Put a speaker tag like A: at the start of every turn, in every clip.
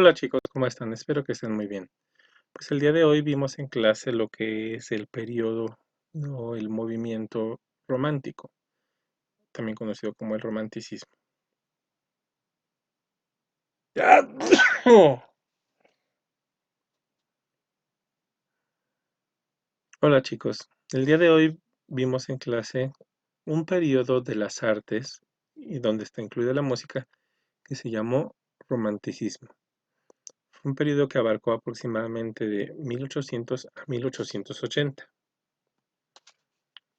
A: Hola chicos, ¿cómo están? Espero que estén muy bien. Pues el día de hoy vimos en clase lo que es el periodo o el movimiento romántico, también conocido como el romanticismo. ¡Ah! Hola chicos, el día de hoy vimos en clase un periodo de las artes y donde está incluida la música que se llamó romanticismo. Fue un periodo que abarcó aproximadamente de 1800 a 1880.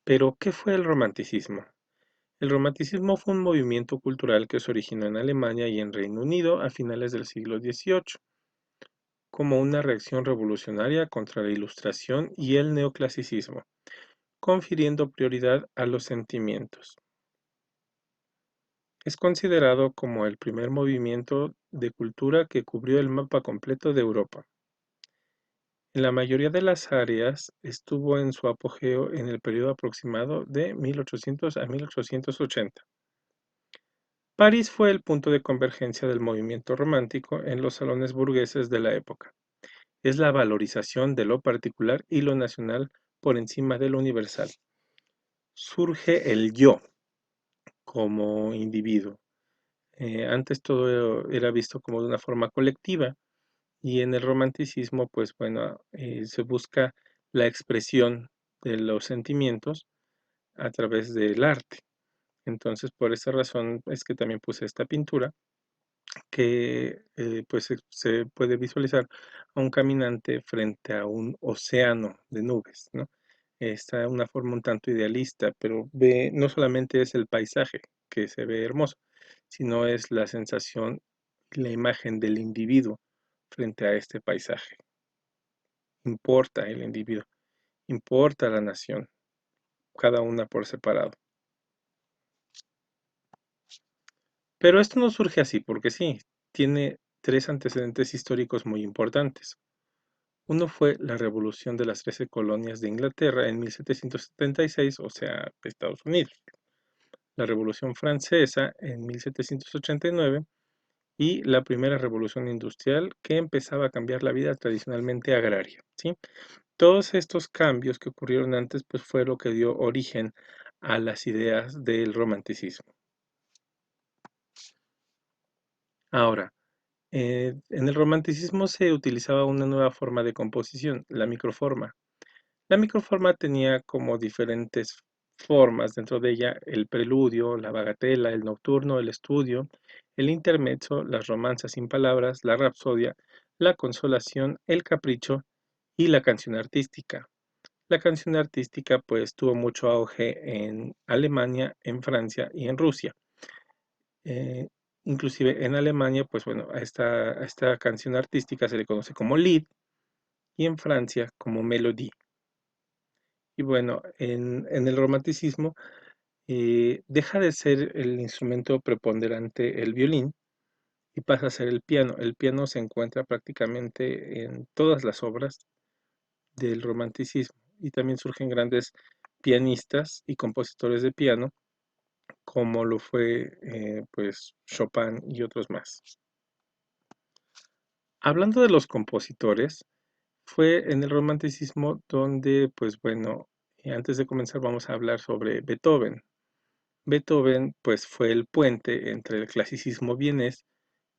A: Pero, ¿qué fue el romanticismo? El romanticismo fue un movimiento cultural que se originó en Alemania y en Reino Unido a finales del siglo XVIII, como una reacción revolucionaria contra la Ilustración y el neoclasicismo, confiriendo prioridad a los sentimientos. Es considerado como el primer movimiento de cultura que cubrió el mapa completo de Europa. En la mayoría de las áreas estuvo en su apogeo en el periodo aproximado de 1800 a 1880. París fue el punto de convergencia del movimiento romántico en los salones burgueses de la época. Es la valorización de lo particular y lo nacional por encima de lo universal. Surge el yo como individuo. Antes todo era visto como de una forma colectiva y en el romanticismo, pues bueno, se busca la expresión de los sentimientos a través del arte. Entonces, por esa razón es que también puse esta pintura que pues se puede visualizar a un caminante frente a un océano de nubes, ¿no? Está de una forma un tanto idealista, pero ve, no solamente es el paisaje que se ve hermoso, sino es la sensación y la imagen del individuo frente a este paisaje. Importa el individuo, importa la nación, cada una por separado. Pero esto no surge así, porque sí, tiene tres antecedentes históricos muy importantes. Uno fue la Revolución de las 13 Colonias de Inglaterra en 1776, o sea, Estados Unidos. La Revolución Francesa en 1789 y la primera Revolución Industrial que empezaba a cambiar la vida tradicionalmente agraria, ¿sí? Todos estos cambios que ocurrieron antes, pues fue lo que dio origen a las ideas del romanticismo. Ahora, en el romanticismo se utilizaba una nueva forma de composición, la microforma. La microforma tenía como diferentes formas dentro de ella: el preludio, la bagatela, el nocturno, el estudio, el intermezzo, las romanzas sin palabras, la rapsodia, la consolación, el capricho y la canción artística. La canción artística pues tuvo mucho auge en Alemania, en Francia y en Rusia. Eh, Inclusive en Alemania, pues bueno, a esta canción artística se le conoce como Lied y en Francia como Melodie. Y bueno, en el romanticismo deja de ser el instrumento preponderante el violín y pasa a ser el piano. El piano se encuentra prácticamente en todas las obras del romanticismo y también surgen grandes pianistas y compositores de piano como lo fue pues Chopin y otros más. Hablando de los compositores, fue en el romanticismo donde pues bueno, antes de comenzar vamos a hablar sobre Beethoven. Beethoven, pues, fue el puente entre el clasicismo vienés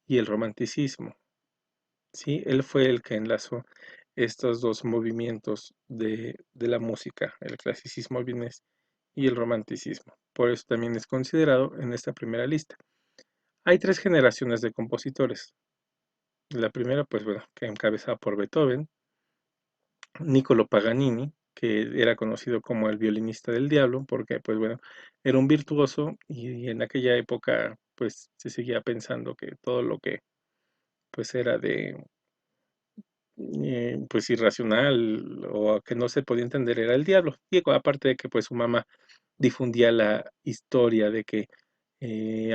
A: y el romanticismo, ¿sí? Él fue el que enlazó estos dos movimientos de la música, el clasicismo vienés y el romanticismo. Por eso también es considerado en esta primera lista. Hay tres generaciones de compositores. La primera, pues bueno, que encabezada por Beethoven, Niccolo Paganini, que era conocido como el violinista del diablo, porque pues bueno, era un virtuoso y en aquella época pues se seguía pensando que todo lo que pues era de pues irracional o que no se podía entender era el diablo. Y aparte de que pues su mamá difundía la historia de que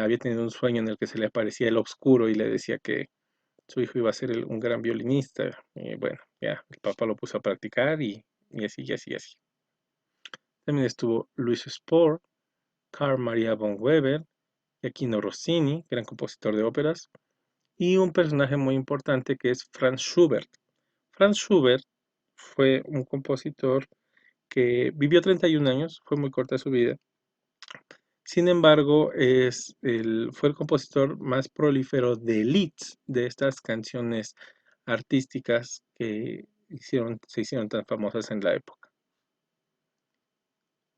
A: había tenido un sueño en el que se le aparecía el oscuro y le decía que su hijo iba a ser un gran violinista. Y bueno, ya el papá lo puso a practicar y así, y así, y así. También estuvo Luis Spohr, Carl Maria von Weber, Giacchino Rossini, gran compositor de óperas, y un personaje muy importante que es Franz Schubert. Franz Schubert fue un compositor que vivió 31 años, fue muy corta su vida. Sin embargo, fue el compositor más prolífero de leads, de estas canciones artísticas que se hicieron tan famosas en la época.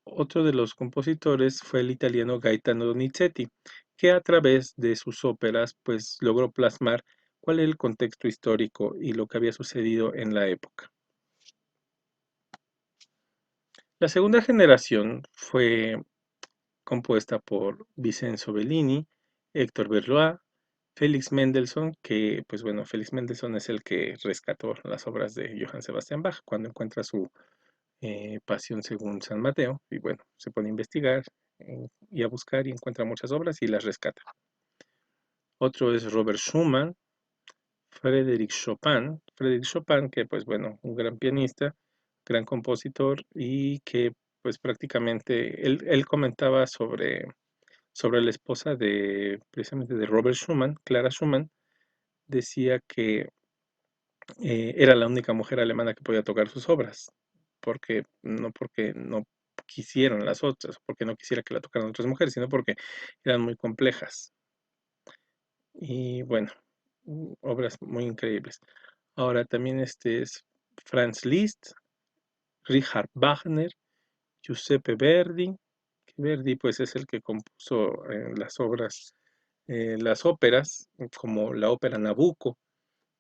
A: Otro de los compositores fue el italiano Gaetano Donizetti, que a través de sus óperas pues logró plasmar cuál era el contexto histórico y lo que había sucedido en la época. La segunda generación fue compuesta por Vincenzo Bellini, Héctor Berlioz, Félix Mendelssohn, que pues bueno, Félix Mendelssohn es el que rescató las obras de Johann Sebastian Bach cuando encuentra su Pasión según San Mateo, y bueno, se pone a investigar y a buscar y encuentra muchas obras y las rescata. Otro es Robert Schumann, Frédéric Chopin, que pues bueno, un gran pianista, gran compositor y que pues prácticamente él comentaba sobre la esposa de precisamente de Robert Schumann, Clara Schumann, decía que era la única mujer alemana que podía tocar sus obras, porque no quisieron las otras, porque no quisiera que la tocaran otras mujeres, sino porque eran muy complejas. Y bueno, obras muy increíbles. Ahora también este es Franz Liszt, Richard Wagner, Giuseppe Verdi. Verdi pues es el que compuso las obras, las óperas, como la ópera Nabucco,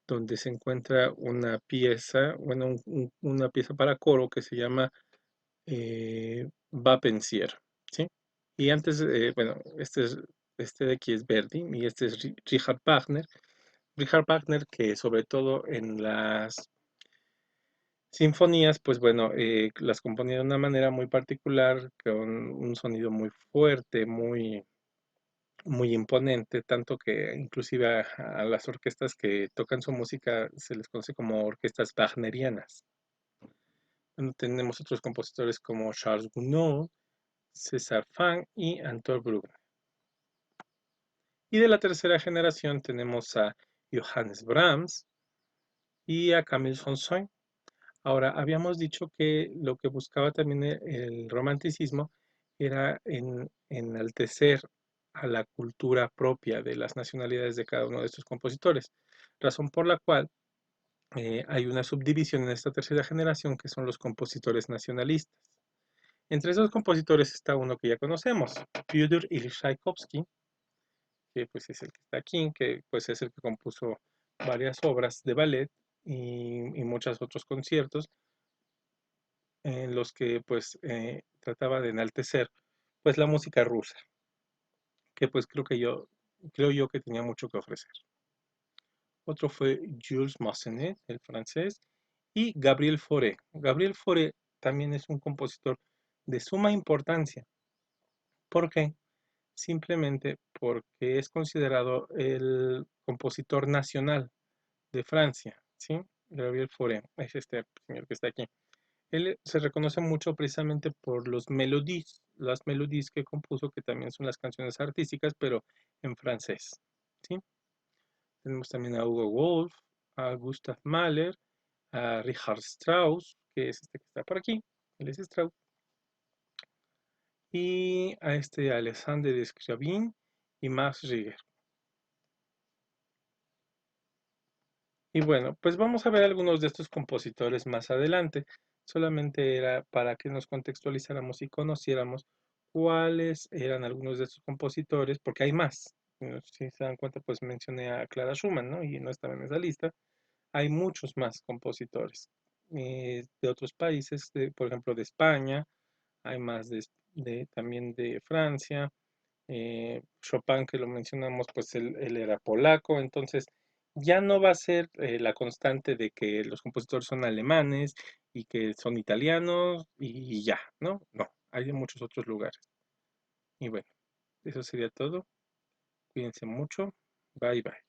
A: donde se encuentra una pieza, bueno, una pieza para coro que se llama Va Pensier, ¿sí? Y antes, bueno, este de aquí es Verdi y este es Richard Wagner. Richard Wagner que sobre todo en las sinfonías, pues bueno, las componía de una manera muy particular, con un sonido muy fuerte, muy imponente, tanto que inclusive a las orquestas que tocan su música se les conoce como orquestas wagnerianas. Bueno, tenemos otros compositores como Charles Gounod, César Franck y Anton Bruckner. Y de la tercera generación tenemos a Johannes Brahms y a Camille Saint-Saëns. Ahora, habíamos dicho que lo que buscaba también el romanticismo era enaltecer a la cultura propia de las nacionalidades de cada uno de estos compositores, razón por la cual hay una subdivisión en esta tercera generación que son los compositores nacionalistas. Entre esos compositores está uno que ya conocemos, Fyodor Ilyich Tchaikovsky, que pues es el que está aquí, que pues es el que compuso varias obras de ballet y muchos otros conciertos en los que pues trataba de enaltecer pues la música rusa, que pues creo yo que tenía mucho que ofrecer. Otro fue Jules Massenet, el francés, y Gabriel Fauré. Gabriel Fauré también es un compositor de suma importancia. ¿Por qué? Simplemente porque es considerado el compositor nacional de Francia, ¿sí? Gabriel Fauré es este señor que está aquí. Él se reconoce mucho precisamente por los melodies, las melodies que compuso, que también son las canciones artísticas, pero en francés, ¿sí? Tenemos también a Hugo Wolf, a Gustav Mahler, a Richard Strauss, que es este que está por aquí, él es Strauss, y a este Alexandre de Scriabin y Max Reger. Y bueno, pues vamos a ver algunos de estos compositores más adelante. Solamente era para que nos contextualizáramos y conociéramos cuáles eran algunos de estos compositores, porque hay más. Si se dan cuenta, pues mencioné a Clara Schumann, ¿no? Y no estaba en esa lista. Hay muchos más compositores de otros países, por ejemplo, de España, hay más también de Francia, Chopin, que lo mencionamos, pues él era polaco, entonces ya no va a ser la constante de que los compositores son alemanes y que son italianos y ya, ¿no? No, hay de muchos otros lugares. Y bueno, eso sería todo. Cuídense mucho. Bye bye.